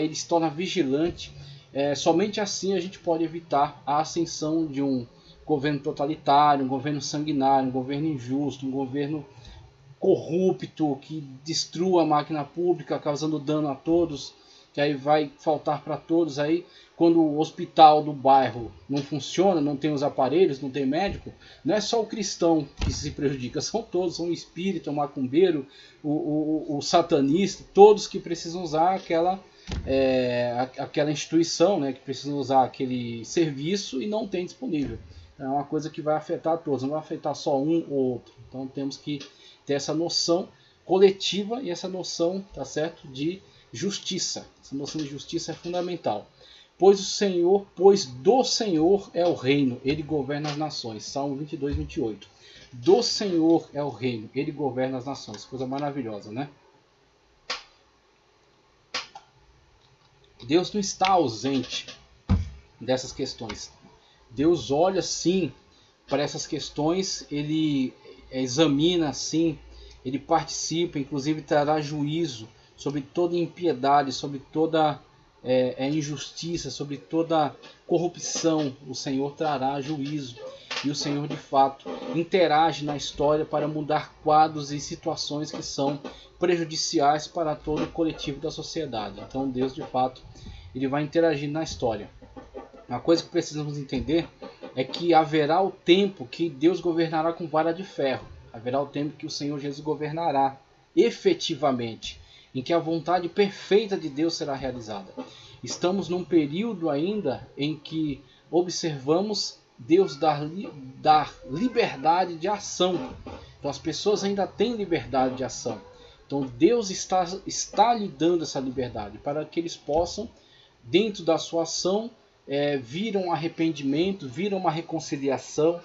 ele se torna vigilante. Somente assim a gente pode evitar a ascensão de um governo totalitário, um governo sanguinário, um governo injusto, um governo corrupto que destrua a máquina pública, causando dano a todos, que aí vai faltar para todos. Aí quando o hospital do bairro não funciona, não tem os aparelhos, não tem médico, não é só o cristão que se prejudica, são todos, são o espírita, o macumbeiro, o satanista, todos que precisam usar aquela instituição, né, que precisam usar aquele serviço e não tem disponível. É uma coisa que vai afetar todos, não vai afetar só um ou outro. Então temos que ter essa noção coletiva e essa noção, tá certo, de justiça. Essa noção de justiça é fundamental. Pois do Senhor é o reino, ele governa as nações. Salmo 22, 28. Do Senhor é o reino, ele governa as nações. Coisa maravilhosa, né? Deus não está ausente dessas questões. Deus olha sim para essas questões, ele examina sim, ele participa, inclusive trará juízo sobre toda impiedade, sobre toda injustiça, sobre toda corrupção. O Senhor trará juízo e o Senhor de fato interage na história para mudar quadros e situações que são prejudiciais para todo o coletivo da sociedade. Então Deus de fato ele vai interagir na história. Uma coisa que precisamos entender é que haverá o tempo que Deus governará com vara de ferro. Haverá o tempo que o Senhor Jesus governará efetivamente, em que a vontade perfeita de Deus será realizada. Estamos num período ainda em que observamos Deus dar liberdade de ação. Então as pessoas ainda têm liberdade de ação. Então Deus está lhe dando essa liberdade para que eles possam, dentro da sua ação, vir um arrependimento, vir uma reconciliação,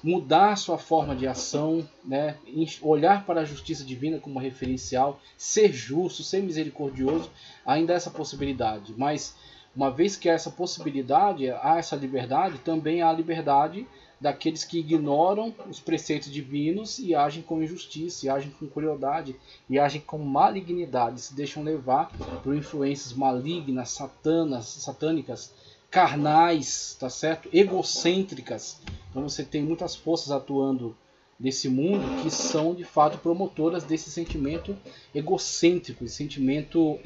mudar sua forma de ação, né? Olhar para a justiça divina como referencial, ser justo, ser misericordioso. Ainda há essa possibilidade, mas uma vez que há essa possibilidade, há essa liberdade, também há a liberdade daqueles que ignoram os preceitos divinos e agem com injustiça, e agem com crueldade, e agem com malignidade, se deixam levar por influências malignas, satânicas, carnais, tá certo? Egocêntricas. Então você tem muitas forças atuando nesse mundo que são de fato promotoras desse sentimento egocêntrico, esse sentimento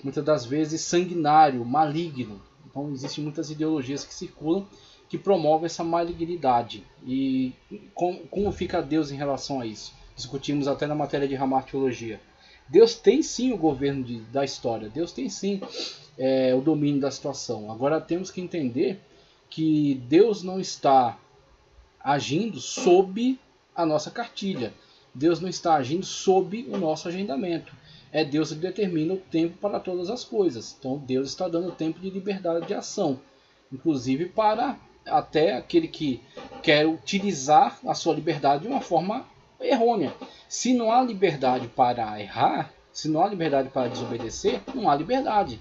muitas das vezes sanguinário, maligno. Então existem muitas ideologias que circulam que promovem essa malignidade. E como fica Deus em relação a isso? Discutimos até na matéria de Hamartiologia. Deus tem sim o governo da história, Deus tem sim o domínio da situação. Agora temos que entender que Deus não está agindo sob a nossa cartilha. Deus não está agindo sob o nosso agendamento. É Deus que determina o tempo para todas as coisas. Então Deus está dando tempo de liberdade de ação, inclusive para até aquele que quer utilizar a sua liberdade de uma forma errônea. Se não há liberdade para errar, se não há liberdade para desobedecer, não há liberdade.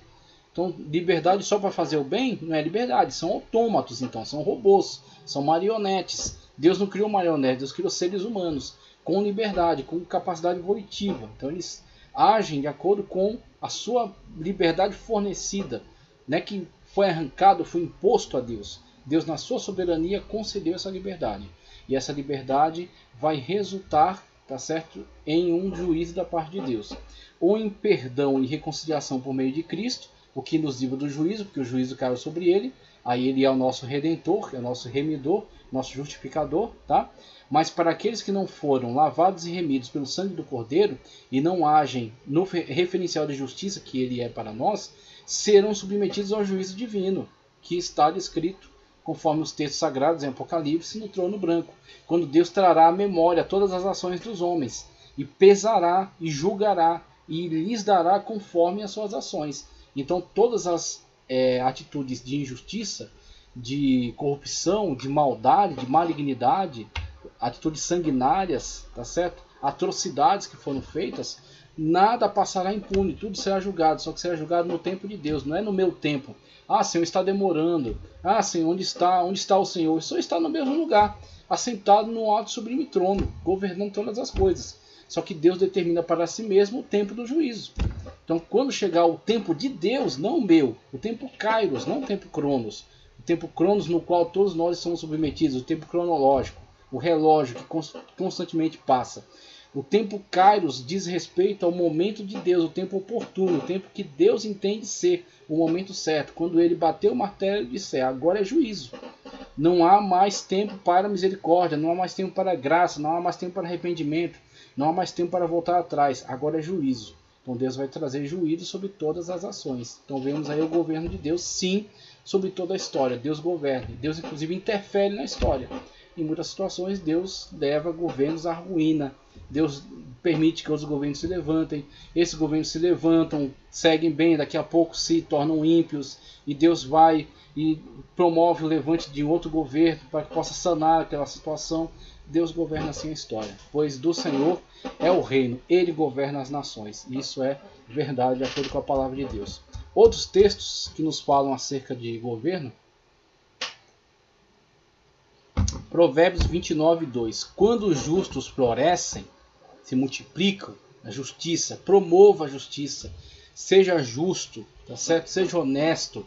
Então, liberdade só para fazer o bem não é liberdade, são autômatos, então, são robôs, são marionetes. Deus não criou marionetes, Deus criou seres humanos com liberdade, com capacidade volitiva. Então, eles agem de acordo com a sua liberdade fornecida, né, que foi arrancado, foi imposto a Deus. Deus, na sua soberania, concedeu essa liberdade. E essa liberdade vai resultar, tá certo, em um juízo da parte de Deus. Ou em perdão e reconciliação por meio de Cristo, o que nos livra do juízo, porque o juízo caiu sobre ele. Aí ele é o nosso redentor, é o nosso remidor, nosso justificador, tá? Mas para aqueles que não foram lavados e remidos pelo sangue do Cordeiro e não agem no referencial de justiça que ele é para nós, serão submetidos ao juízo divino, que está descrito conforme os textos sagrados em Apocalipse no trono branco, quando Deus trará à memória todas as ações dos homens e pesará e julgará e lhes dará conforme as suas ações. Então todas as atitudes de injustiça, de corrupção, de maldade, de malignidade, atitudes sanguinárias, tá certo? Atrocidades que foram feitas, nada passará impune, tudo será julgado, só que será julgado no tempo de Deus, não é no meu tempo. Ah, Senhor, está demorando. Ah, Senhor, onde está o Senhor? O Senhor está no mesmo lugar, assentado no alto e sublime trono, governando todas as coisas. Só que Deus determina para si mesmo o tempo do juízo. Então, quando chegar o tempo de Deus, não o meu, o tempo Kairos, não o tempo Cronos, o tempo Cronos no qual todos nós somos submetidos, o tempo cronológico, o relógio que constantemente passa. O tempo Kairos diz respeito ao momento de Deus, o tempo oportuno, o tempo que Deus entende ser o momento certo. Quando ele bateu o martelo e disse, agora é juízo. Não há mais tempo para misericórdia, não há mais tempo para graça, não há mais tempo para arrependimento, não há mais tempo para voltar atrás. Agora é juízo. Então Deus vai trazer juízo sobre todas as ações. Então vemos aí o governo de Deus, sim, sobre toda a história. Deus governa. Deus inclusive interfere na história. Em muitas situações Deus leva governos à ruína. Deus permite que outros governos se levantem. Esses governos se levantam, seguem bem, daqui a pouco se tornam ímpios. E Deus vai e promove o levante de outro governo para que possa sanar aquela situação. Deus governa assim a história, pois do Senhor é o reino, Ele governa as nações. Isso é verdade de acordo com a palavra de Deus. Outros textos que nos falam acerca de governo. Provérbios 29, 2. Quando os justos florescem, se multiplicam, a justiça, promova a justiça, seja justo, tá certo? Seja honesto,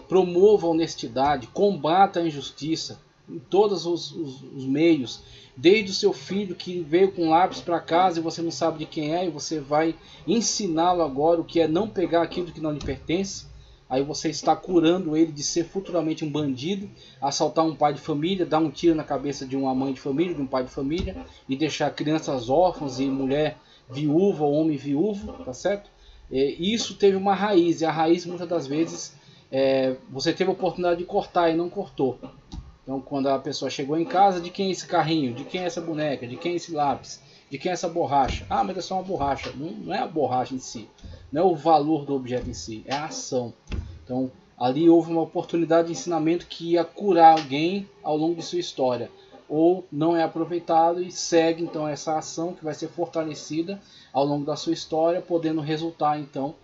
promova a honestidade, combata a injustiça em todos os meios, desde o seu filho que veio com lápis para casa e você não sabe de quem é, e você vai ensiná-lo agora o que é não pegar aquilo que não lhe pertence. Aí você está curando ele de ser futuramente um bandido, assaltar um pai de família, dar um tiro na cabeça de uma mãe de família, de um pai de família, e deixar crianças órfãs e mulher viúva ou homem viúvo, tá certo? Isso teve uma raiz, e a raiz muitas das vezes você teve a oportunidade de cortar e não cortou. Então quando a pessoa chegou em casa, de quem é esse carrinho, de quem é essa boneca, de quem é esse lápis, de quem é essa borracha? Ah, mas é só uma borracha. Não é a borracha em si, não é o valor do objeto em si, é a ação. Então ali houve uma oportunidade de ensinamento que ia curar alguém ao longo de sua história, ou não é aproveitado e segue então essa ação que vai ser fortalecida ao longo da sua história, podendo resultar então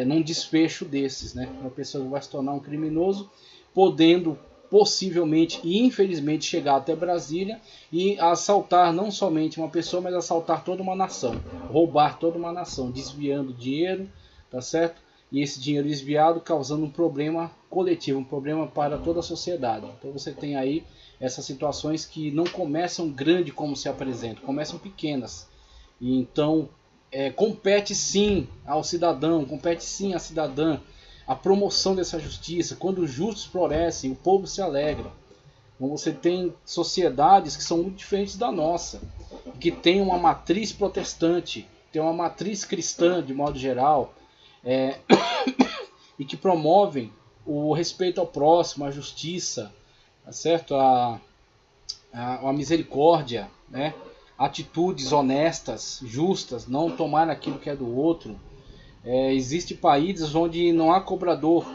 num desfecho desses, né? Uma pessoa que vai se tornar um criminoso, podendo possivelmente e infelizmente chegar até Brasília e assaltar não somente uma pessoa, mas assaltar toda uma nação, roubar toda uma nação, desviando dinheiro, tá certo? E esse dinheiro desviado causando um problema coletivo, um problema para toda a sociedade. Então você tem aí essas situações que não começam grande como se apresentam, começam pequenas. E então compete sim ao cidadão, compete sim à cidadã a promoção dessa justiça. Quando os justos florescem, o povo se alegra. Então você tem sociedades que são muito diferentes da nossa, que tem uma matriz protestante, tem uma matriz cristã de modo geral, e que promovem o respeito ao próximo, a justiça, tá certo? A misericórdia, né? Atitudes honestas, justas, não tomar aquilo que é do outro. Existem países onde não há cobrador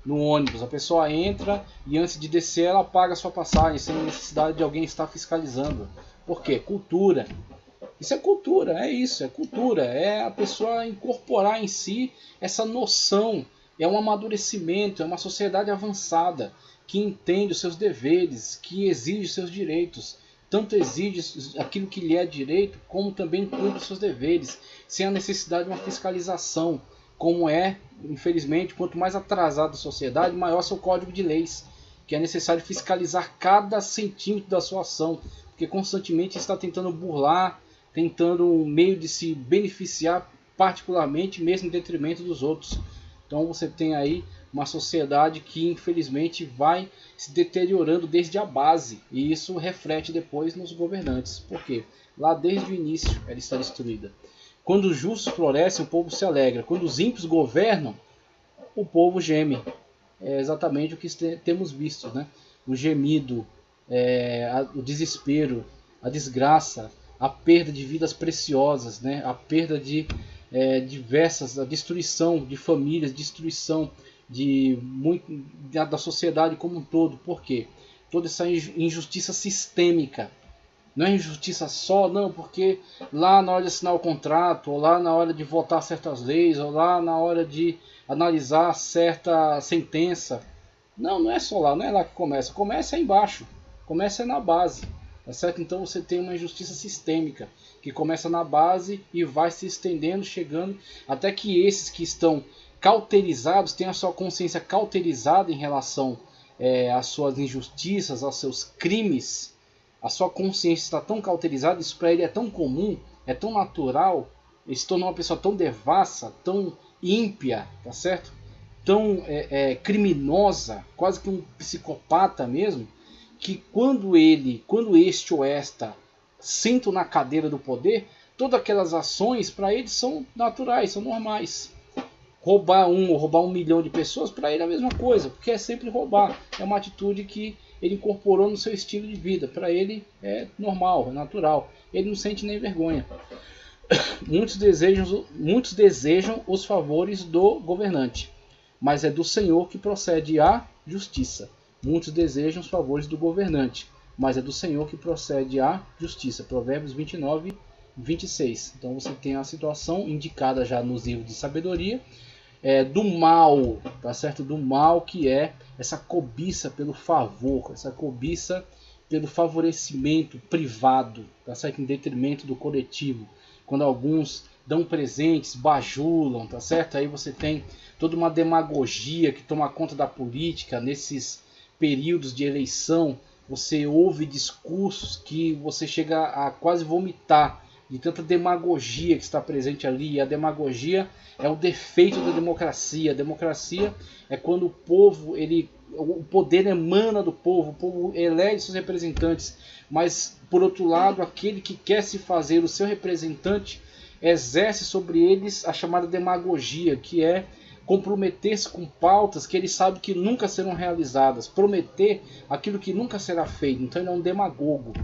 no ônibus, a pessoa entra e antes de descer ela paga a sua passagem sem necessidade de alguém estar fiscalizando. Por quê? Cultura. Isso é cultura, é cultura, é a pessoa incorporar em si essa noção, é um amadurecimento, é uma sociedade avançada que entende os seus deveres, que exige os seus direitos, tanto exige aquilo que lhe é direito, como também cumpre os seus deveres, sem a necessidade de uma fiscalização, como infelizmente, quanto mais atrasada a sociedade, maior seu código de leis, que é necessário fiscalizar cada centímetro da sua ação, porque constantemente está tentando burlar, tentando um meio de se beneficiar particularmente, mesmo em detrimento dos outros. Então você tem aí uma sociedade que infelizmente vai se deteriorando desde a base, e isso reflete depois nos governantes. Por quê? Lá desde o início ela está destruída. Quando os justos florescem, o povo se alegra. Quando os ímpios governam, o povo geme. É exatamente o que temos visto, né? O gemido, o desespero, a desgraça, a perda de vidas preciosas, né? A perda de a destruição de famílias, destruição da sociedade como um todo. Por quê? Toda essa injustiça sistêmica. Não é injustiça só, não, porque lá na hora de assinar o contrato, ou lá na hora de votar certas leis, ou lá na hora de analisar certa sentença. Não é só lá, não é lá que começa. Começa aí embaixo, começa na base. tá certo? Então você tem uma injustiça sistêmica que começa na base e vai se estendendo, chegando até que esses que estão cauterizados tenham a sua consciência cauterizada em relação às suas injustiças, aos seus crimes. A sua consciência está tão cauterizada, isso para ele é tão comum, é tão natural, ele se tornou uma pessoa tão devassa, tão ímpia, tá certo? Tão criminosa, quase que um psicopata mesmo, que quando este ou esta sentam na cadeira do poder, todas aquelas ações para eles são naturais, são normais. Roubar ou roubar 1 milhão de pessoas, para ele é a mesma coisa, porque é sempre roubar. É uma atitude que ele incorporou no seu estilo de vida. Para ele é normal, é natural. Ele não sente nem vergonha. Muitos desejam os favores do governante, mas é do Senhor que procede a justiça. Muitos desejam os favores do governante, mas é do Senhor que procede a justiça. Provérbios 29, 26. Então você tem a situação indicada já nos livros de sabedoria, do mal, tá certo? Do mal, que é essa cobiça pelo favor, essa cobiça pelo favorecimento privado, tá certo? Em detrimento do coletivo. Quando alguns dão presentes, bajulam, tá certo? Aí você tem toda uma demagogia que toma conta da política nesses períodos de eleição. Você ouve discursos que você chega a quase vomitar de tanta demagogia que está presente ali. E a demagogia é o defeito da democracia. A democracia é quando o poder emana do povo, o povo elege seus representantes, mas por outro lado, aquele que quer se fazer o seu representante exerce sobre eles a chamada demagogia, que é comprometer-se com pautas que ele sabe que nunca serão realizadas, prometer aquilo que nunca será feito. Então ele é um demagogo,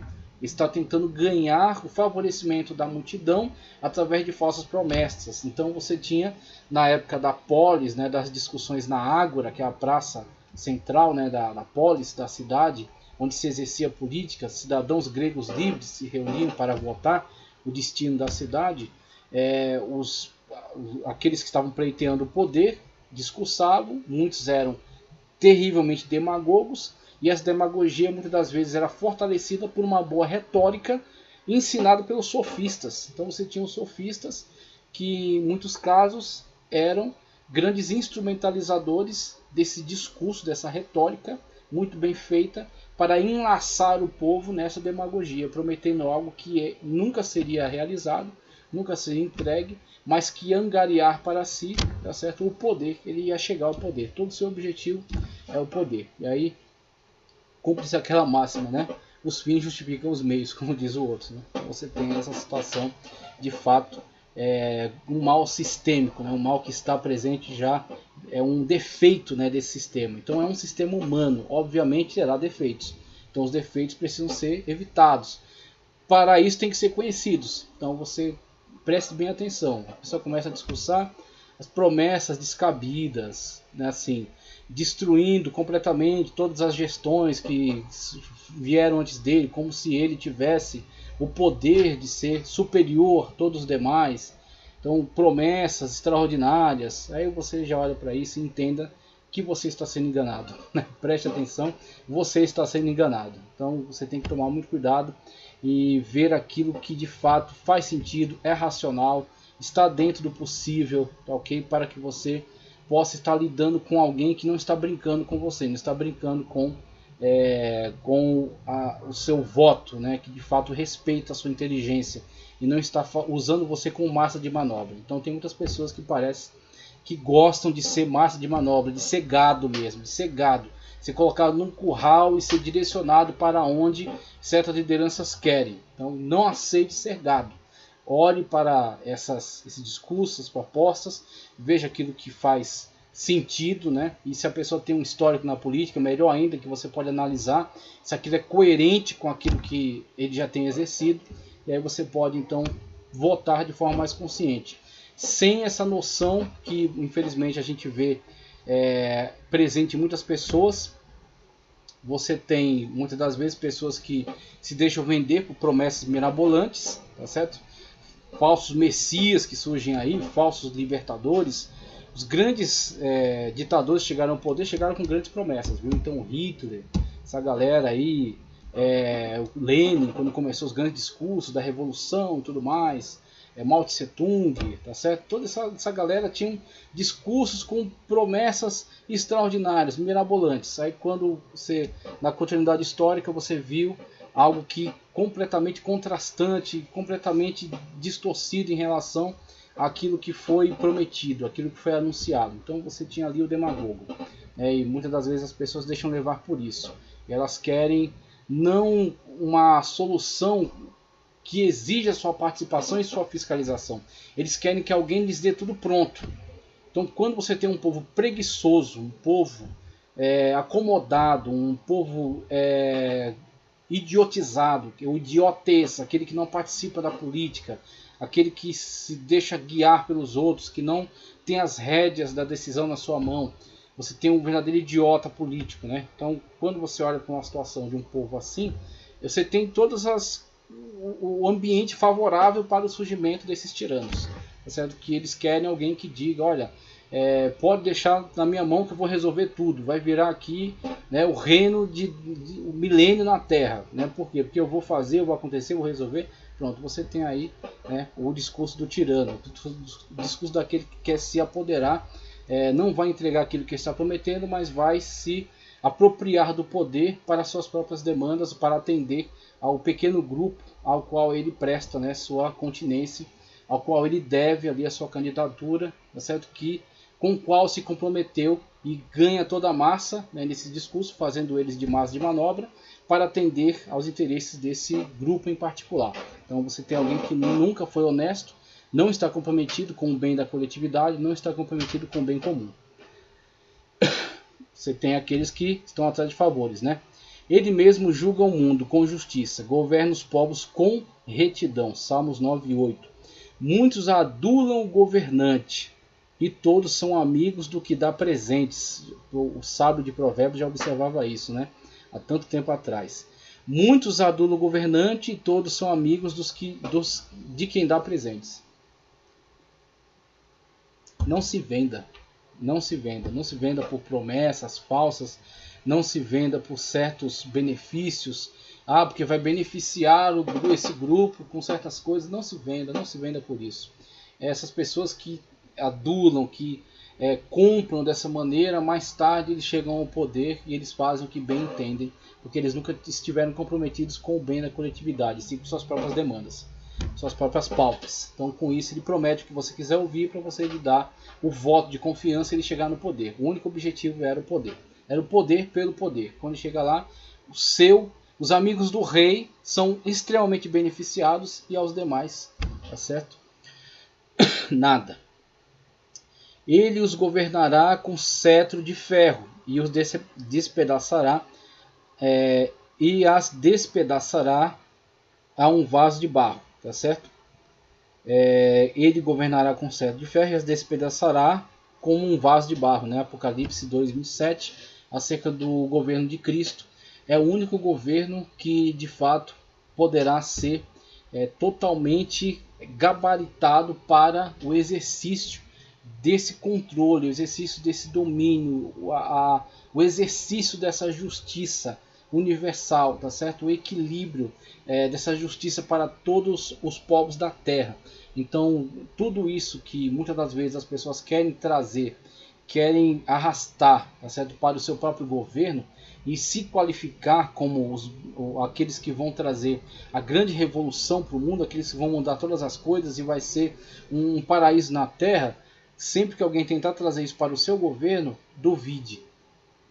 está tentando ganhar o favorecimento da multidão através de falsas promessas. Então você tinha, na época da polis, né, das discussões na Ágora, que é a praça central, né, da polis, da cidade, onde se exercia política, cidadãos gregos livres se reuniam para votar o destino da cidade. Aqueles que estavam pleiteando o poder discursavam, muitos eram terrivelmente demagogos, e essa demagogia muitas das vezes era fortalecida por uma boa retórica ensinada pelos sofistas. Então você tinha os sofistas que em muitos casos eram grandes instrumentalizadores desse discurso, dessa retórica muito bem feita, para enlaçar o povo nessa demagogia, prometendo algo que nunca seria realizado, nunca seria entregue, mas que angariar para si, tá certo? O poder. Ele ia chegar ao poder. Todo o seu objetivo é o poder. E aí cumpre-se aquela máxima, né? Os fins justificam os meios, como diz o outro, né? Então você tem essa situação, de fato, um mal sistêmico, né? Um mal que está presente já, é um defeito, né, desse sistema. Então é um sistema humano, obviamente terá defeitos. Então os defeitos precisam ser evitados. Para isso tem que ser conhecidos. Então você preste bem atenção. A pessoa começa a discursar as promessas descabidas, né, assim, destruindo completamente todas as gestões que vieram antes dele, como se ele tivesse o poder de ser superior a todos os demais. Então, promessas extraordinárias. Aí você já olha para isso e entenda que você está sendo enganado. Preste atenção, você está sendo enganado. Então você tem que tomar muito cuidado e ver aquilo que de fato faz sentido, é racional, está dentro do possível, tá, ok? Para que você possa estar lidando com alguém que não está brincando com você, não está brincando com o seu voto, né? Que de fato respeita a sua inteligência e não está usando você como massa de manobra. Então tem muitas pessoas que parecem que gostam de ser massa de manobra, de ser gado mesmo, de ser gado, ser colocado num curral e ser direcionado para onde certas lideranças querem. Então não aceite ser gado. Olhe para esses discursos, essas propostas, veja aquilo que faz sentido, né? E se a pessoa tem um histórico na política, melhor ainda, que você pode analisar se aquilo é coerente com aquilo que ele já tem exercido, e aí você pode então votar de forma mais consciente. Sem essa noção que infelizmente a gente vê presente em muitas pessoas, você tem muitas das vezes pessoas que se deixam vender por promessas mirabolantes, tá certo? Falsos messias que surgem aí, falsos libertadores. Os grandes ditadores chegaram ao poder, chegaram com grandes promessas, viu? Então Hitler, essa galera aí, o Lenin, quando começou os grandes discursos da revolução e tudo mais, Mao Tse Tung, tá certo? Toda essa galera tinha discursos com promessas extraordinárias, mirabolantes. Aí quando você, na continuidade histórica, você viu algo que completamente contrastante, completamente distorcido em relação àquilo que foi prometido, aquilo que foi anunciado. Então você tinha ali o demagogo, e muitas das vezes as pessoas deixam levar por isso. Elas querem não uma solução que exija sua participação e sua fiscalização. Eles querem que alguém lhes dê tudo pronto. Então, quando você tem um povo preguiçoso, um povo acomodado, um povo idiotizado, o idiotez, aquele que não participa da política, aquele que se deixa guiar pelos outros, que não tem as rédeas da decisão na sua mão, você tem um verdadeiro idiota político, né? Então, quando você olha para uma situação de um povo assim, você tem todas o ambiente favorável para o surgimento desses tiranos, tá certo? Que eles querem alguém que diga, olha, pode deixar na minha mão que eu vou resolver tudo, vai virar aqui, né, o reino o milênio na Terra, né? Por quê? Porque eu vou fazer, eu vou acontecer, eu vou resolver. Pronto, você tem aí, né, o discurso do tirano, o discurso daquele que quer se apoderar, não vai entregar aquilo que está prometendo, mas vai se apropriar do poder para suas próprias demandas, para atender ao pequeno grupo ao qual ele presta, né, sua continência, ao qual ele deve ali a sua candidatura, tá certo? Com o qual se comprometeu e ganha toda a massa, né, nesse discurso, fazendo eles de massa de manobra para atender aos interesses desse grupo em particular. Então você tem alguém que nunca foi honesto, não está comprometido com o bem da coletividade, não está comprometido com o bem comum. Você tem aqueles que estão atrás de favores, né? Ele mesmo julga o mundo com justiça, governa os povos com retidão. Salmos 9 e 8. Muitos adulam o governante, e todos são amigos do que dá presentes. O sábio de Provérbios já observava isso, né? Há tanto tempo atrás. Muitos adulam o governante, e todos são amigos de quem dá presentes. Não se venda. Não se venda. Não se venda por promessas falsas. Não se venda por certos benefícios. Porque vai beneficiar esse grupo com certas coisas. Não se venda por isso. Essas pessoas que adulam, que compram dessa maneira, mais tarde eles chegam ao poder e eles fazem o que bem entendem, porque eles nunca estiveram comprometidos com o bem da coletividade, sim com suas próprias demandas, suas próprias pautas. Então, com isso, ele promete o que você quiser ouvir para você lhe dar o voto de confiança e ele chegar no poder. O único objetivo era o poder. Era o poder pelo poder. Quando chega lá, os amigos do rei são extremamente beneficiados e aos demais, tá certo? Nada. Ele os governará com cetro de ferro e os despedaçará e as despedaçará a um vaso de barro, tá certo? Ele governará com cetro de ferro e as despedaçará como um vaso de barro, né? Apocalipse 2:27, acerca do governo de Cristo. É o único governo que de fato poderá ser totalmente gabaritado para o exercício desse controle, o exercício desse domínio, o exercício dessa justiça universal, tá certo? O equilíbrio dessa justiça para todos os povos da terra. Então, tudo isso que muitas das vezes as pessoas querem trazer, querem arrastar, tá certo? Para o seu próprio governo e se qualificar como aqueles que vão trazer a grande revolução para o mundo, aqueles que vão mudar todas as coisas e vai ser um paraíso na terra. Sempre que alguém tentar trazer isso para o seu governo, duvide,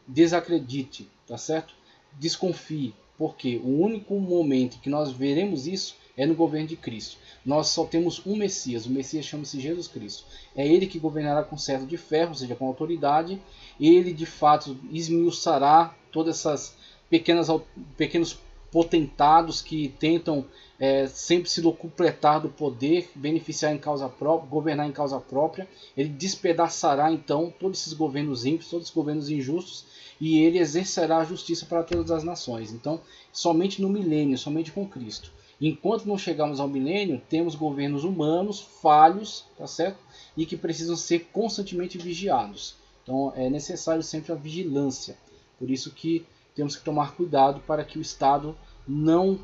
desacredite, tá certo? Desconfie, porque o único momento que nós veremos isso é no governo de Cristo. Nós só temos um Messias, o Messias chama-se Jesus Cristo. É ele que governará com cetro de ferro, ou seja, com autoridade. Ele de fato esmiuçará todas essas pequenos potentados que tentam sempre se locupletar do poder, beneficiar em causa própria, governar em causa própria. Ele despedaçará então todos esses governos ímpios, todos os governos injustos, e ele exercerá a justiça para todas as nações. Então, somente no milênio, somente com Cristo. Enquanto não chegarmos ao milênio, temos governos humanos falhos, tá certo? E que precisam ser constantemente vigiados. Então, é necessário sempre a vigilância. Por isso que temos que tomar cuidado para que o Estado não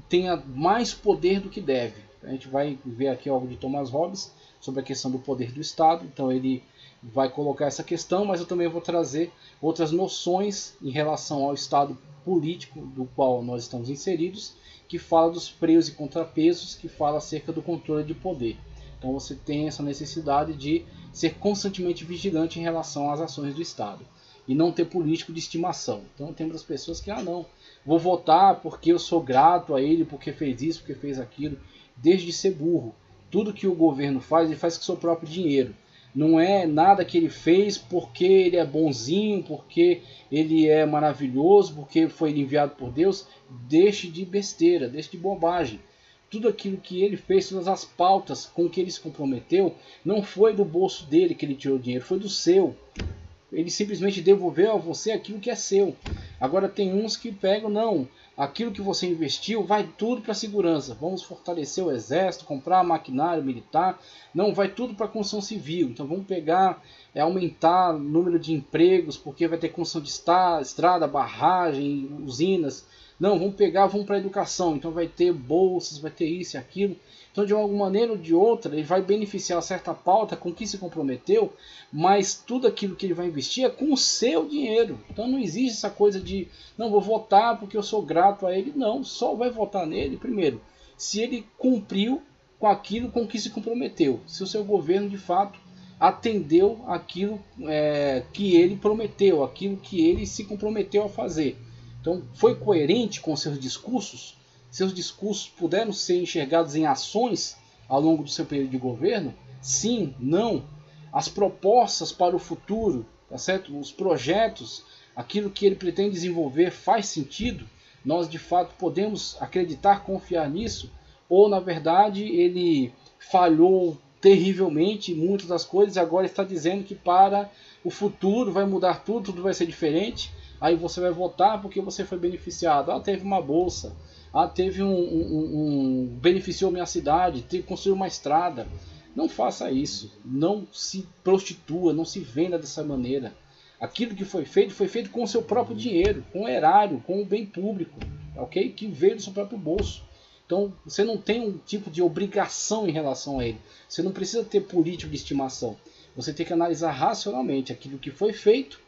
tenha mais poder do que deve. A gente vai ver aqui algo de Thomas Hobbes sobre a questão do poder do Estado. Então ele vai colocar essa questão, mas eu também vou trazer outras noções em relação ao Estado político do qual nós estamos inseridos, que fala dos freios e contrapesos, que fala acerca do controle de poder. Então você tem essa necessidade de ser constantemente vigilante em relação às ações do Estado e não ter político de estimação. Então tem muitas pessoas que, não, vou votar porque eu sou grato a ele, porque fez isso, porque fez aquilo. Desde de ser burro. Tudo que o governo faz, ele faz com o seu próprio dinheiro. Não é nada que ele fez porque ele é bonzinho, porque ele é maravilhoso, porque foi enviado por Deus. Deixe de besteira, deixe de bobagem. Tudo aquilo que ele fez, todas as pautas com que ele se comprometeu, não foi do bolso dele que ele tirou o dinheiro, foi do seu. Ele simplesmente devolveu a você aquilo que é seu. Agora tem uns que pegam, não, aquilo que você investiu vai tudo para a segurança. Vamos fortalecer o exército, comprar maquinário militar. Não, vai tudo para a construção civil. Então vamos pegar, aumentar o número de empregos, porque vai ter construção de estrada, barragem, usinas. Não, vamos pegar, vamos para a educação. Então vai ter bolsas, vai ter isso e aquilo. Então, de alguma maneira ou de outra, ele vai beneficiar certa pauta com que se comprometeu, mas tudo aquilo que ele vai investir é com o seu dinheiro. Então, não existe essa coisa de, não, vou votar porque eu sou grato a ele. Não, só vai votar nele, primeiro, se ele cumpriu com aquilo com que se comprometeu. Se o seu governo, de fato, atendeu aquilo que ele prometeu, aquilo que ele se comprometeu a fazer. Então, foi coerente com seus discursos? Seus discursos puderam ser enxergados em ações ao longo do seu período de governo? Sim, não. As propostas para o futuro, tá certo? Os projetos, aquilo que ele pretende desenvolver faz sentido? Nós de fato podemos acreditar, confiar nisso? Ou na verdade ele falhou terrivelmente em muitas das coisas e agora está dizendo que para o futuro vai mudar tudo, tudo vai ser diferente? Aí você vai votar porque você foi beneficiado. Teve uma bolsa. Teve beneficiou minha cidade, construiu uma estrada. Não faça isso. Não se prostitua, não se venda dessa maneira. Aquilo que foi feito com o seu próprio dinheiro, com o erário, com o bem público, ok? Que veio do seu próprio bolso. Então você não tem um tipo de obrigação em relação a ele. Você não precisa ter político de estimação. Você tem que analisar racionalmente aquilo que foi feito,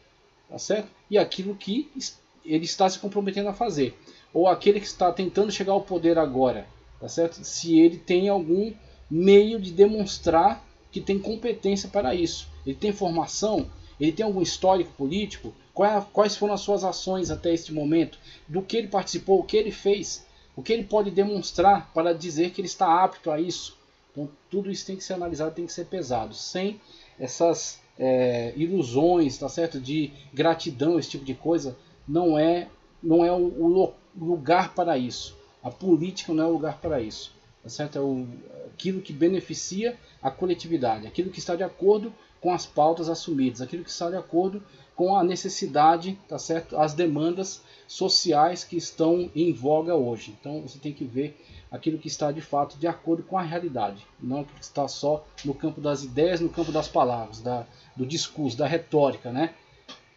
tá certo? E aquilo que ele está se comprometendo a fazer. Ou aquele que está tentando chegar ao poder agora, tá certo? Se ele tem algum meio de demonstrar que tem competência para isso. Ele tem formação, ele tem algum histórico político, quais foram as suas ações até este momento, do que ele participou, o que ele fez, o que ele pode demonstrar para dizer que ele está apto a isso. Então tudo isso tem que ser analisado, tem que ser pesado, sem essas ilusões, tá certo? De gratidão, esse tipo de coisa, não é o lugar para isso. A política não é o lugar para isso, tá certo? Aquilo que beneficia a coletividade, aquilo que está de acordo com as pautas assumidas, aquilo que está de acordo com a necessidade, tá certo? As demandas sociais que estão em voga hoje. Então você tem que ver aquilo que está de fato de acordo com a realidade, não aquilo que está só no campo das ideias, no campo das palavras, do discurso, da retórica, né?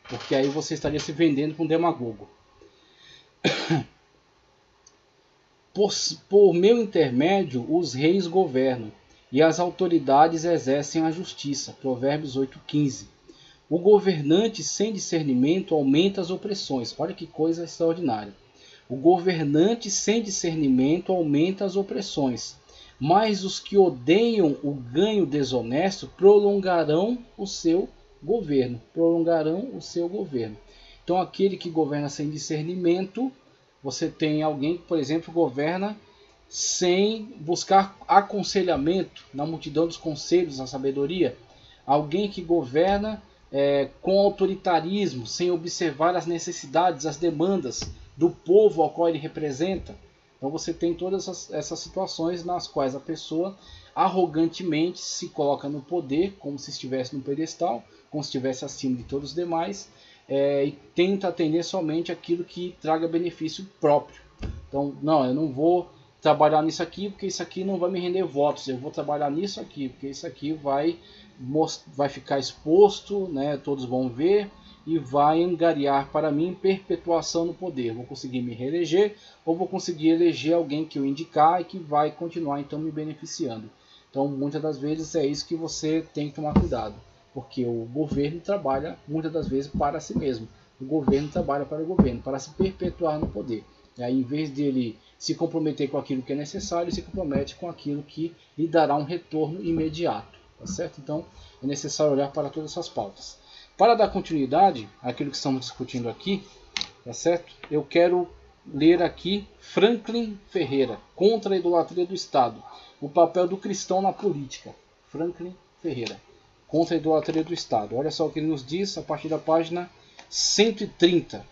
Porque aí você estaria se vendendo para um demagogo. Por meu intermédio, os reis governam, e as autoridades exercem a justiça. Provérbios 8,15. O governante sem discernimento aumenta as opressões. Olha que coisa extraordinária. O governante sem discernimento aumenta as opressões, mas os que odeiam o ganho desonesto prolongarão o seu governo. Então aquele que governa sem discernimento, você tem alguém que, por exemplo, governa sem buscar aconselhamento na multidão dos conselhos, na sabedoria. Alguém que governa com autoritarismo, sem observar as necessidades, as demandas do povo ao qual ele representa. Então você tem todas essas situações nas quais a pessoa arrogantemente se coloca no poder, como se estivesse no pedestal, como se estivesse acima de todos os demais, e tenta atender somente aquilo que traga benefício próprio. Então, não, eu não vou trabalhar nisso aqui porque isso aqui não vai me render votos, eu vou trabalhar nisso aqui porque isso aqui vai ficar exposto, né, todos vão ver, e vai angariar para mim perpetuação no poder. Vou conseguir me reeleger ou vou conseguir eleger alguém que eu indicar e que vai continuar então me beneficiando. Então muitas das vezes é isso que você tem que tomar cuidado, porque o governo trabalha muitas das vezes para si mesmo. O governo trabalha para o governo, para se perpetuar no poder. E aí, em vez dele se comprometer com aquilo que é necessário, ele se compromete com aquilo que lhe dará um retorno imediato. Tá certo? Então é necessário olhar para todas essas pautas. Para dar continuidade àquilo que estamos discutindo aqui, tá certo? Eu quero ler aqui Franklin Ferreira, Contra a Idolatria do Estado, o papel do cristão na política. Franklin Ferreira, Contra a Idolatria do Estado. Olha só o que ele nos diz a partir da página 130.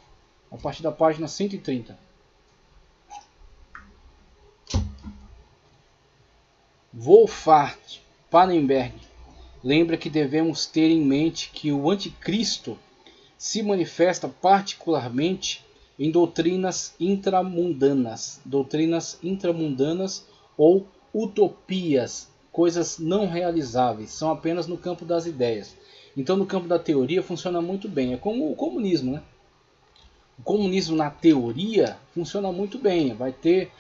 A partir da página 130. Wolfhard Pannenberg lembra que devemos ter em mente que o anticristo se manifesta particularmente em doutrinas intramundanas ou utopias, coisas não realizáveis, são apenas no campo das ideias. Então, no campo da teoria funciona muito bem, é como o comunismo, né? O comunismo na teoria funciona muito bem, vai ter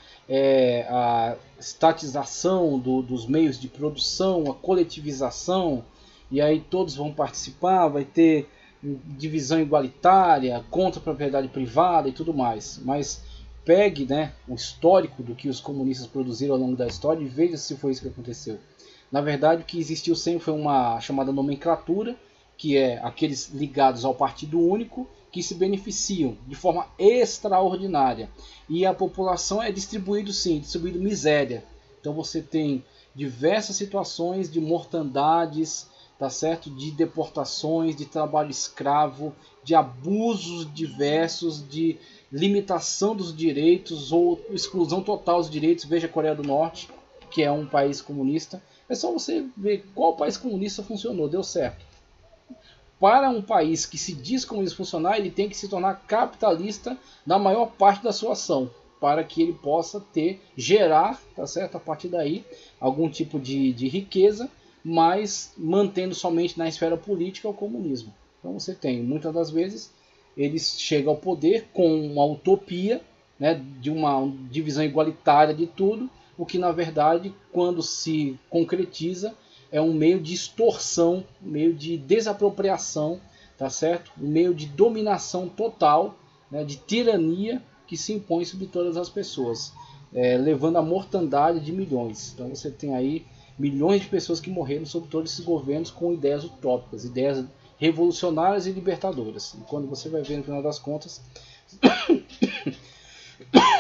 a estatização dos meios de produção, a coletivização, e aí todos vão participar, vai ter divisão igualitária, contra a propriedade privada e tudo mais. Mas pegue, né, o histórico do que os comunistas produziram ao longo da história e veja se foi isso que aconteceu. Na verdade, o que existiu sempre foi uma chamada nomenclatura, que é aqueles ligados ao partido único, que se beneficiam de forma extraordinária. E a população é distribuída sim, distribuída miséria. Então você tem diversas situações de mortandades, tá certo? De deportações, de trabalho escravo, de abusos diversos, de limitação dos direitos ou exclusão total dos direitos. Veja a Coreia do Norte, que é um país comunista. É só você ver qual país comunista funcionou, deu certo. Para um país que se diz comunista funcionar, ele tem que se tornar capitalista na maior parte da sua ação, para que ele possa gerar, tá certo? A partir daí, algum tipo de riqueza, mas mantendo somente na esfera política o comunismo. Então você tem, muitas das vezes, eles chegam ao poder com uma utopia, né, de uma divisão igualitária de tudo, o que na verdade, quando se concretiza, é um meio de extorsão, um meio de desapropriação, tá certo? Um meio de dominação total, né, de tirania que se impõe sobre todas as pessoas, levando à mortandade de milhões. Então você tem aí milhões de pessoas que morreram sob todos esses governos com ideias utópicas, ideias revolucionárias e libertadoras. E quando você vai ver no final das contas,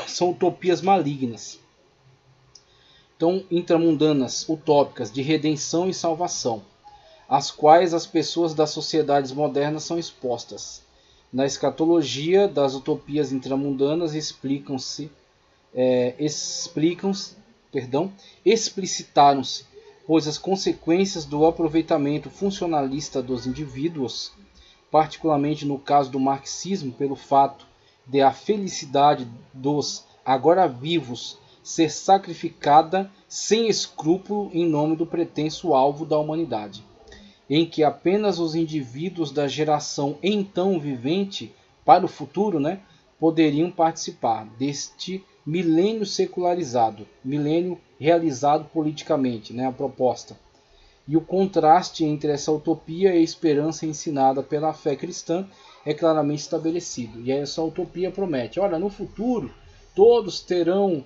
são utopias malignas. Então, intramundanas, utópicas, de redenção e salvação, às quais as pessoas das sociedades modernas são expostas. Na escatologia das utopias intramundanas explicitaram-se, pois as consequências do aproveitamento funcionalista dos indivíduos, particularmente no caso do marxismo, pelo fato de a felicidade dos agora vivos ser sacrificada sem escrúpulo em nome do pretenso alvo da humanidade, em que apenas os indivíduos da geração então vivente para o futuro, né, poderiam participar deste milênio secularizado, milênio realizado politicamente, né, a proposta. E o contraste entre essa utopia e a esperança ensinada pela fé cristã é claramente estabelecido. E essa utopia promete, olha, no futuro todos terão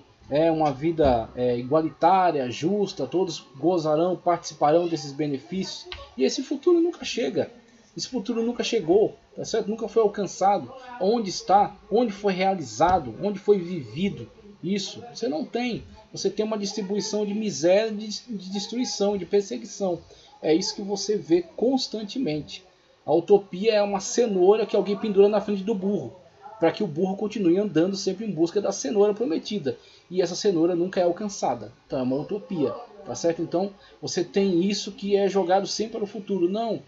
uma vida igualitária, justa, todos gozarão, participarão desses benefícios. E esse futuro nunca chega. Esse futuro nunca chegou, tá certo? Nunca foi alcançado. Onde está? Onde foi realizado? Onde foi vivido isso? Você não tem. Você tem uma distribuição de miséria, de destruição, de perseguição. É isso que você vê constantemente. A utopia é uma cenoura que alguém pendura na frente do burro, para que o burro continue andando sempre em busca da cenoura prometida. E essa cenoura nunca é alcançada. Então é uma utopia. Tá certo? Então você tem isso que é jogado sempre para o futuro. Não,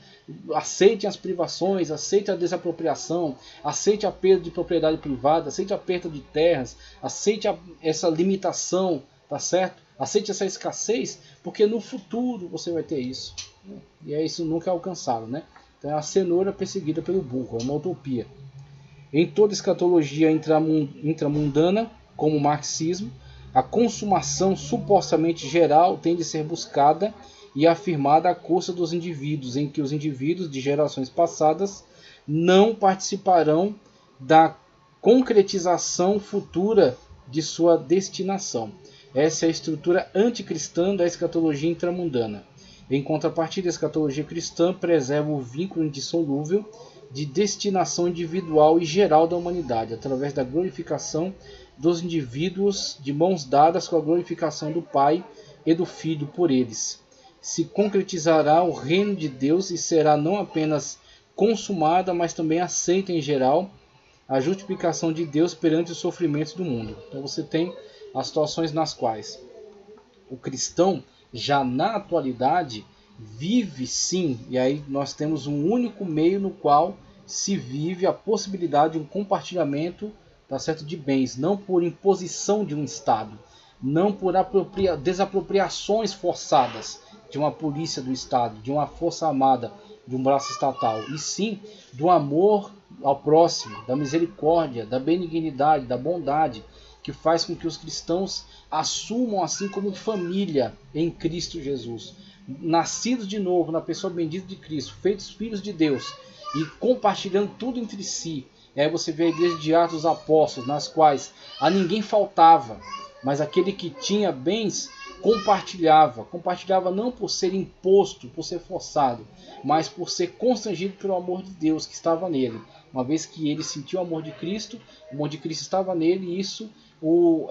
aceite as privações, aceite a desapropriação, aceite a perda de propriedade privada, aceite a perda de terras, aceite essa limitação, tá certo? Aceite essa escassez, porque no futuro você vai ter isso. E isso nunca é alcançado, né? Então é a cenoura perseguida pelo burro, é uma utopia. Em toda escatologia intramundana, como o marxismo, a consumação supostamente geral tem de ser buscada e afirmada à custa dos indivíduos, em que os indivíduos de gerações passadas não participarão da concretização futura de sua destinação. Essa é a estrutura anticristã da escatologia intramundana. Em contrapartida, a escatologia cristã preserva o vínculo indissolúvel de destinação individual e geral da humanidade, através da glorificação dos indivíduos de mãos dadas com a glorificação do Pai e do Filho por eles. Se concretizará o reino de Deus e será não apenas consumada, mas também aceita em geral a justificação de Deus perante os sofrimentos do mundo. Então você tem as situações nas quais o cristão, já na atualidade, vive sim, e aí nós temos um único meio no qual se vive a possibilidade de um compartilhamento, tá certo, de bens, não por imposição de um Estado, não por desapropriações forçadas de uma polícia do Estado, de uma força armada, de um braço estatal, e sim do amor ao próximo, da misericórdia, da benignidade, da bondade, que faz com que os cristãos assumam assim como família em Cristo Jesus, nascidos de novo na pessoa bendita de Cristo, feitos filhos de Deus e compartilhando tudo entre si. E aí você vê a igreja de Atos dos Apóstolos, nas quais a ninguém faltava, mas aquele que tinha bens compartilhava não por ser imposto, por ser forçado, mas por ser constrangido pelo amor de Deus que estava nele. Uma vez que ele sentiu o amor de Cristo estava nele, e isso o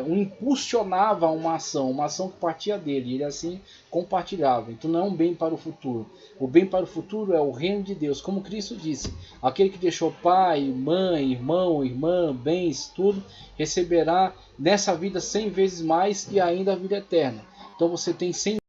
impulsionava uma ação que partia dele, ele assim compartilhava. Então não é um bem para o futuro. O bem para o futuro é o reino de Deus, como Cristo disse: aquele que deixou pai, mãe, irmão, irmã, bens, tudo, receberá nessa vida 100 vezes mais e ainda a vida eterna. Então você tem 100